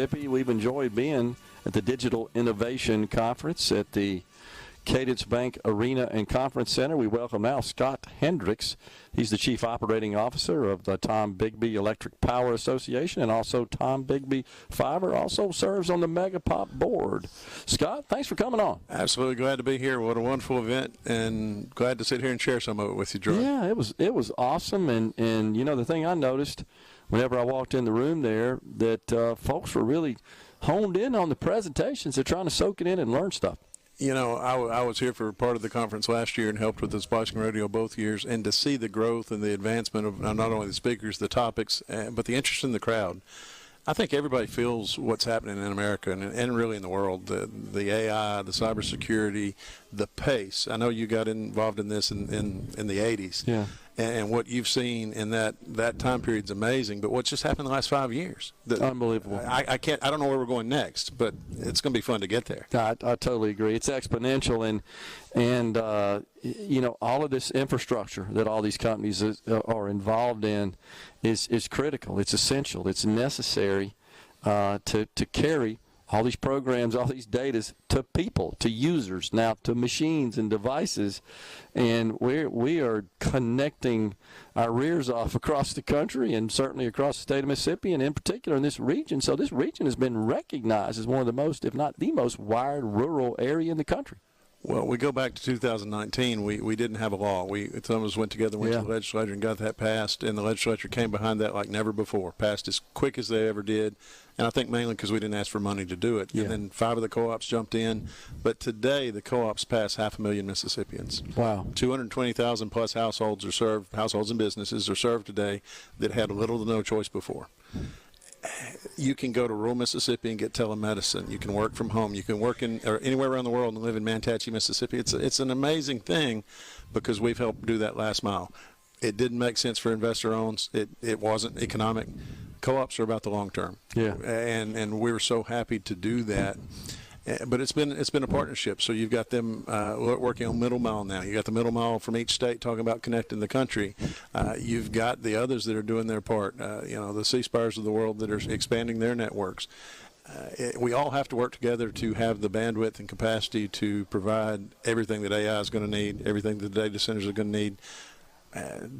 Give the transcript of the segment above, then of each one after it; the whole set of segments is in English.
We've enjoyed being at the Digital Innovation Conference at the Cadence Bank Arena and Conference Center. We welcome now Scott Hendrix. He's the Chief Operating Officer of the Tombigbee Electric Power Association, and also Tombigbee Fiber also serves on the Megapop board. Scott, thanks for coming on. Absolutely glad to be here. What a wonderful event, and glad to sit here and share some of it with you, Gerard. Yeah, it was awesome, and you know, the thing I noticed whenever I walked in the room there, that folks were really honed in on the presentations. They're trying to soak it in and learn stuff. You know, I was here for part of the conference last year and helped with the Splicing Rodeo both years, and to see the growth and the advancement of not only the speakers, the topics, but the interest in the crowd. I think everybody feels what's happening in America and really in the world, the AI, the cybersecurity, the pace. I know you got involved in this in the 80s. Yeah. And what you've seen in that time period is amazing. But what's just happened in the last 5 years? Unbelievable. I don't know where we're going next, but it's going to be fun to get there. I totally agree. It's exponential, and you know, all of this infrastructure that all these companies are involved in is critical. It's essential. It's necessary to carry all these programs, all these data to people, to users, now to machines and devices, and we are connecting our rears off across the country and certainly across the state of Mississippi, and in particular in this region. So this region has been recognized as one of the most, if not the most, wired rural area in the country. Well, we go back to 2019. We didn't have a law. Some of us went together, went to the legislature and got that passed, and the legislature came behind that like never before, passed as quick as they ever did, and I think mainly because we didn't ask for money to do it. Yeah. And then 5 of the co-ops jumped in, but today the co-ops pass 500,000 Mississippians. Wow. 220,000 plus households are served, households and businesses are served today that had little to no choice before. You can go to rural Mississippi and get telemedicine. You can work from home. You can work in or anywhere around the world and live in Manatee, Mississippi. It's an amazing thing because we've helped do that last mile. It didn't make sense for investor owns. It wasn't economic. Co-ops are about the long term. Yeah. And we were so happy to do that. But it's been a partnership. So you've got them working on middle mile now. You got the middle mile from each state talking about connecting the country. You've got the others that are doing their part. You know, the C-Spires of the world that are expanding their networks. We all have to work together to have the bandwidth and capacity to provide everything that AI is going to need, everything that the data centers are going to need.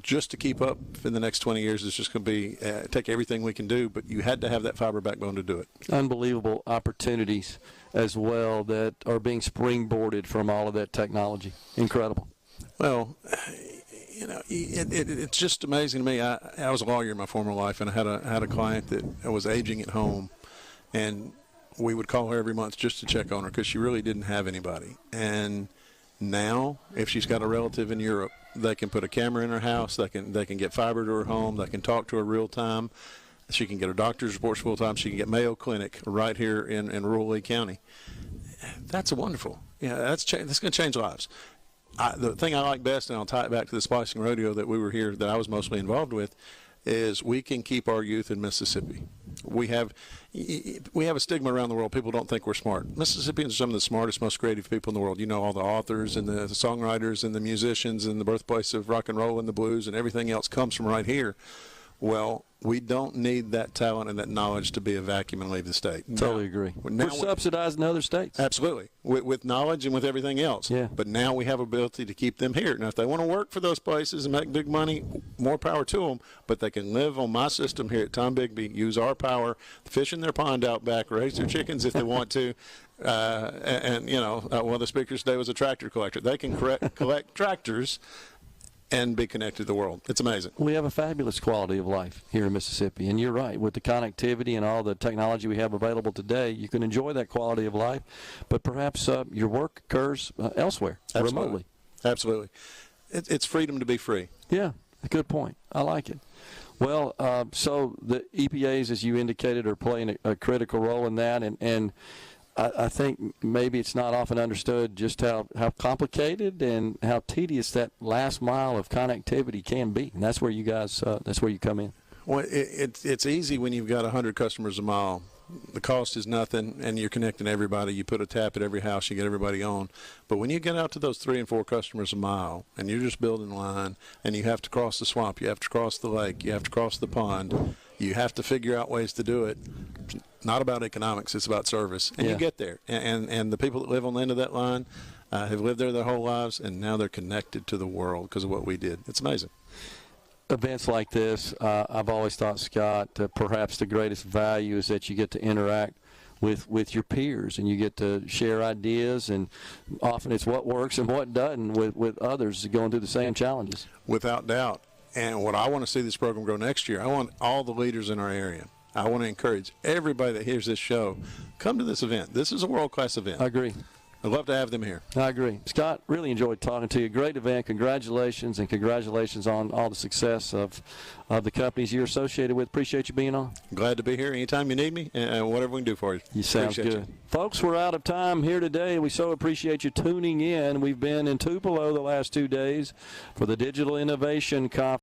Just to keep up in the next 20 years is just going to be take everything we can do, but you had to have that fiber backbone to do it. Unbelievable opportunities as well that are being springboarded from all of that technology. Incredible. Well, you know, it's just amazing to me. I was a lawyer in my former life, and I had a client that was aging at home, and we would call her every month just to check on her because she really didn't have anybody. And now, if she's got a relative in Europe, they can put a camera in her house. They can get fiber to her home. They can talk to her real time. She can get her doctor's reports full time. She can get Mayo Clinic right here in rural Lee County. That's wonderful. Yeah, that's going to change lives. The thing I like best, and I'll tie it back to the Splicing Rodeo that we were here, that I was mostly involved with, is we can keep our youth in Mississippi. We have a stigma around the world. People don't think we're smart. Mississippians are some of the smartest, most creative people in the world. You know, all the authors and the songwriters and the musicians and the birthplace of rock and roll and the blues and everything else comes from right here. Well, we don't need that talent and that knowledge to be a vacuum and leave the state. Totally agree. We're subsidized in other states. Absolutely, with knowledge and with everything else. Yeah. But now we have ability to keep them here. Now, if they want to work for those places and make big money, more power to them. But they can live on my system here at Tombigbee, use our power, fish in their pond out back, raise their chickens if they want to. And you know, one of the speakers today was a tractor collector. They can collect tractors and be connected to the world. It's amazing. We have a fabulous quality of life here in Mississippi, and you're right. With the connectivity and all the technology we have available today, you can enjoy that quality of life, but perhaps your work occurs elsewhere, remotely. Absolutely. It's freedom to be free. Yeah, good point. I like it. Well, so the EPAs, as you indicated, are playing a critical role in that, and I think maybe it's not often understood just how complicated and how tedious that last mile of connectivity can be, and that's where you guys that's where you come in. Well, it's easy when you've got 100 customers a mile. The cost is nothing, and you're connecting everybody. You put a tap at every house, you get everybody on. But when you get out to those 3 and 4 customers a mile, and you're just building line, and you have to cross the swamp, you have to cross the lake, you have to cross the pond, you have to figure out ways to do it. not about economics. It's about service, and you get there. And the people that live on the end of that line have lived there their whole lives, and now they're connected to the world because of what we did. It's amazing. Events like this, I've always thought, Scott, perhaps the greatest value is that you get to interact with your peers, and you get to share ideas, and often it's what works and what doesn't with others going through the same challenges. Without doubt. And what I want to see this program grow next year, I want all the leaders in our area. I want to encourage everybody that hears this show, come to this event. This is a world-class event. I agree. I'd love to have them here. I agree. Scott, really enjoyed talking to you. Great event. Congratulations, and congratulations on all the success of the companies you're associated with. Appreciate you being on. Glad to be here anytime you need me, and whatever we can do for you. You sound good. Folks, we're out of time here today. We so appreciate you tuning in. We've been in Tupelo the last 2 days for the Digital Innovation Conference.